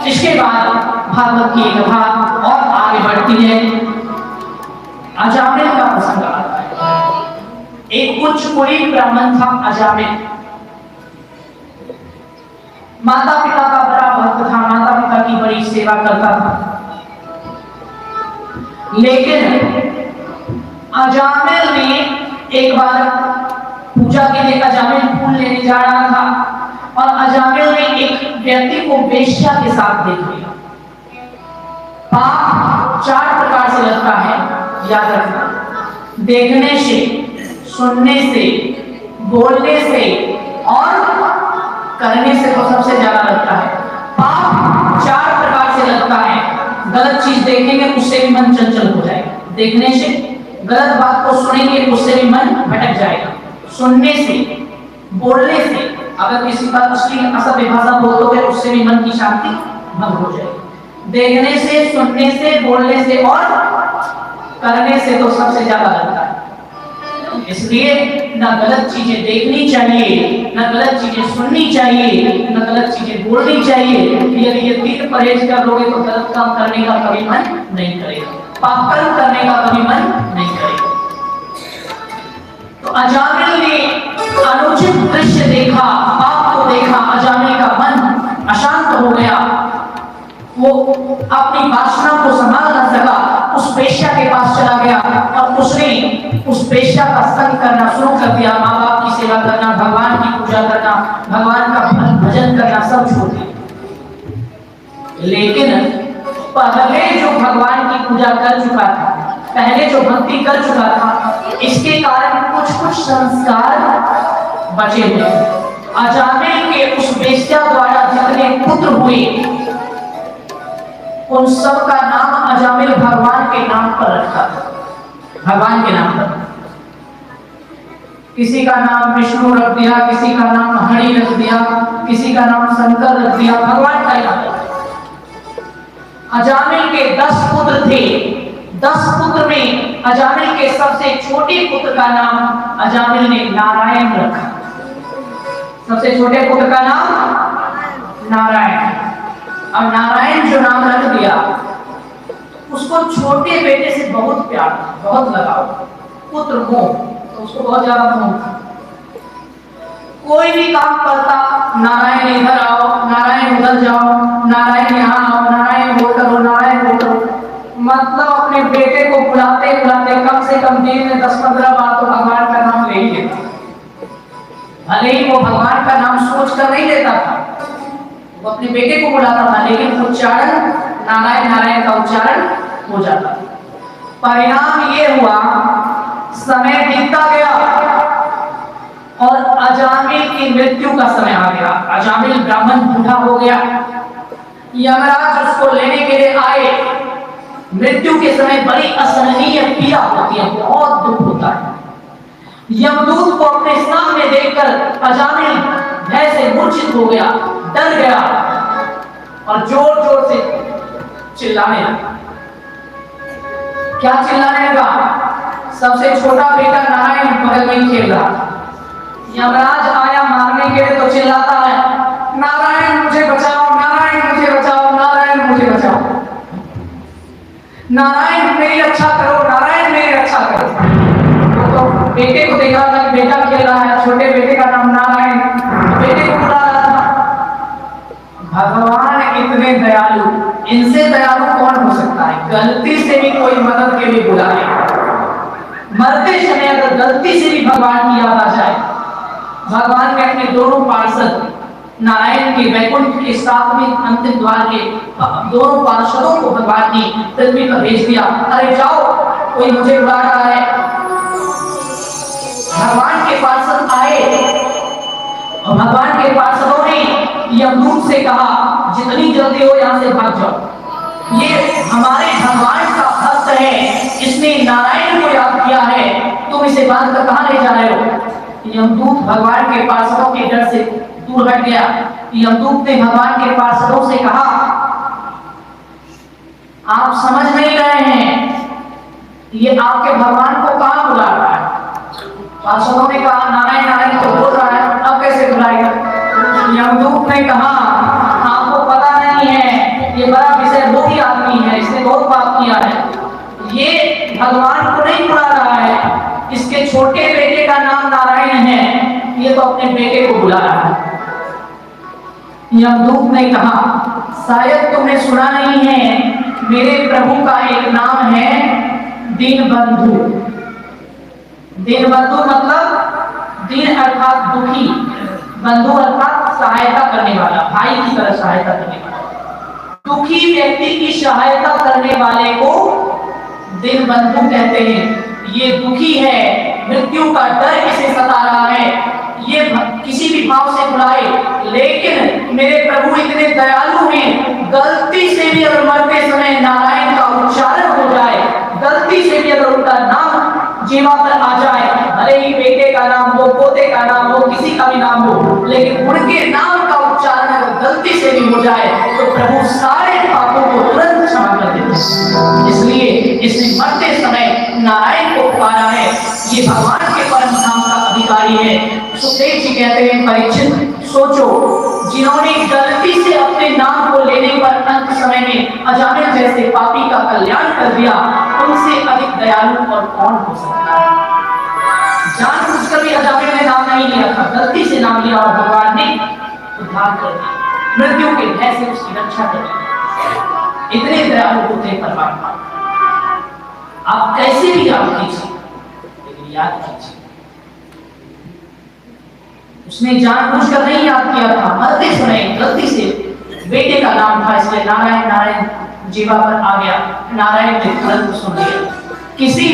इसके बाद भागवत की कथा और आगे बढ़ती है। अजामिल का प्रसंग आता है। एक उच्च कुलीन ब्राह्मण था अजामिल। माता पिता का बड़ा भक्त था, माता पिता की बड़ी सेवा करता था। लेकिन अजामिल ने एक बार पूजा के लिए अजामिल फूल लेने जा रहा था और अजामिल ने एक व्यक्ति को वेश्या के साथ देख लिया। पाप 4 प्रकार से लगता है, याद रखना। देखने से, सुनने से, बोलने से और करने से तो सबसे ज्यादा लगता है। पाप 4 प्रकार से लगता है। गलत चीज देखेंगे उससे भी मन चंचल हो जाएगा, देखने से, गलत बात को सुनेंगे उससे भी मन भटक जाएगा, सुनने से, बोलने से, अगर किसी का असली असभ्य भाषा बोलोगे उससे भी मन की शांति भंग हो जाएगी। देखने से, सुनने से, बोलने से और करने से तो सबसे ज्यादा लगता है। इसलिए ना गलत चीजें देखनी चाहिए, ना गलत चीजें सुननी चाहिए, ना गलत चीजें बोलनी चाहिए। यदि ये 3 परहेज कर लोगे तो गलत काम करने का कभी मन नहीं करेगा, पाप कर्म करने का कभी मन नहीं करेगा। तो अजामिल ने अनुचित दृश्य देखा, पाप को देखा, अजामिल का मन अशांत हो गया। वो अपनी वासना को संभाल न सका, उस वेश्या के पास चला गया और उसने उस वेश्या का संग करना शुरू कर दिया। माँ बाप की सेवा करना, भगवान की पूजा करना, भगवान का भजन करना सब छोड़ दिया। लेकिन पहले जो भगवान की पूजा कर चुका था, पहले जो भक्ति कर चुका था, इसके कारण कुछ संस्कार बचे हुए। अजामिल के उस वेश्या द्वारा जितने पुत्र हुए उन सब का नाम अजामिल भगवान के नाम पर रखा था, भगवान के नाम पर। किसी का नाम विष्णु रख दिया, किसी का नाम हरि रख दिया, किसी का नाम शंकर रख दिया, भगवान का नाम। अजामिल के 10 पुत्र थे। 10 पुत्र में अजामिल के सबसे छोटे पुत्र का नाम अजामिल ने नारायण रखा। सबसे छोटे पुत्र का नाम नारायण। और नारायण जो नाम रख दिया, उसको छोटे बेटे से बहुत प्यार, बहुत लगाव, पुत्र मोह, तो उसको बहुत ज्यादा मोह था। कोई भी काम करता, नारायण इधर आओ, नारायण उधर जाओ, नारायण यहाँ आओ, नारायण वो करो, नारायण वो करो। मतलब अपने बेटे को बुलाते बुलाते कम से कम दिन में 10-15 बार तो भगवान का नाम ले ही लेता। भले ही वो भगवान का नाम सोच कर नहीं लेता था, वो अपने बेटे को बुलाता था, लेकिन उच्चारण नारायण नारायण का उच्चारण हो जाता था। परिणाम ये हुआ, समय बीतता गया और अजामिल की मृत्यु का समय आ गया। अजामिल ब्राह्मण बूढ़ा हो गया। यमराज उसको लेने के लिए आए। मृत्यु के समय बड़ी असहनीय पीड़ा होती है, बहुत दुख होता है। यमदूत को अपने सामने देखकर अजामिल भय से मूर्छित हो गया, डर गया और जोर जोर से चिल्लाने लगा। क्या चिल्लाने लगा? सबसे छोटा बेटा नारायण बगल में खेल रहा था। यमराज आया मारने के लिए तो चिल्लाता है, नारायण मुझे बचाओ, नारायण मुझे बचाओ, नारायण मुझे बचाओ, नारायण मेरी रक्षा करो, नारायण मेरी रक्षा करो। तो बेटे को देखा था कि बेटा खेल रहा है, छोटे बेटे का नाम नारायण, बेटे को बुला रहा था। भगवान इतने दयालु, इनसे दयालु कौन हो सकता है? गलती से भी कोई मदद के लिए बुलाए, मरते समय अगर गलती से भी भगवान की याद आ जाए, भगवान ने अपने दोनों पार्षद नारायण के वैकुंठ के 7वें अंतिम द्वार के दोनों पार्षदों को भगवान ने पृथ्वी पर भेज दिया। अरे जाओ, कोई मुझे बुला रहा है। भगवान के पार्षद आए और भगवान के पार्षदों ने यमदूत से कहा, जितनी जल्दी हो यहाँ से भाग जाओ। ये हमारे भगवान का भक्त है, इसने नारायण को याद किया है, तुम इसे बांध कर कहाँ ले जा रहे हो? यमदूत भगवान के पार्षदों के डर से दूर हट गया। यमदूत ने भगवान के पार्षदों से कहा, आप समझ नहीं रहे हैं, ये आपके भगवान को कहाँ बुला रहा है? पार्षदों ने कहा, नारायण नारायण तो बोल रहा है, अब कैसे बुलाएगा? यमदूत ने कहा, आपको पता नहीं है, ये बड़ा विषय वो भी आदमी है, इसने बहुत पाप किया है, ये भगवान को नहीं बुला रहा है, इसके छोटे बेटे का नाम नारायण है, ये तो अपने बेटे को बुला रहा है। यमदूत ने कहा, शायद तुमने सुना नहीं है, मेरे प्रभु का एक नाम है दीनबंधु। दीनबंधु मतलब दीन अर्थात दुखी, बंधु अर्थात सहायता करने वाला, भाई की तरह सहायता करने वाला। दुखी व्यक्ति की सहायता करने वाले को दीनबंधु कहते हैं। ये दुखी है, मृत्यु का डर इसे सता रहा है, ये किसी भी भाव से बुलाए, लेकिन मेरे प्रभु इतने दयालु हैं, गलती से भी अगर मरते समय नारायण का उच्चारण हो जाए, गलती से भी अगर उनका नाम जीवा पर आ जाए, भले ही बेटे का नाम हो, पोते का नाम हो, किसी का भी नाम हो, लेकिन उनके नाम का उच्चारण अगर गलती से भी हो जाए तो प्रभु सारे पापों को तुरंत क्षमा कर देते हैं। इसलिए इसने मरते समय नारायण को पुकारा है, ये भगवान के परम धाम का अधिकारी है। सुखदेव जी कहते हैं, परीक्षित सोचो, जिन्होंने गलती से अपने नाम को लेने पर अंत समय में अजामिल जैसे पापी का कल्याण कर दिया, उनसे अधिक दयालु और कौन हो सकता है। जानबूझकर भी अजामिल ने नाम नहीं लिया था, गलती से नाम लिया और भगवान ने उद्धार कर दिया, मृत्यु के भय से उसकी रक्षा कर दी। इतने दयालु होते परमात्मा। आप कैसे भी याद कीजिए, लेकिन याद कीजिए उसने जानबूझकर नहीं याद किया था, मरते समय गलती से बेटे का नाम था, इसलिए नारायण नारायण जीवा पर आ गया, नारायण ने तुरंत सुन लिया। किसी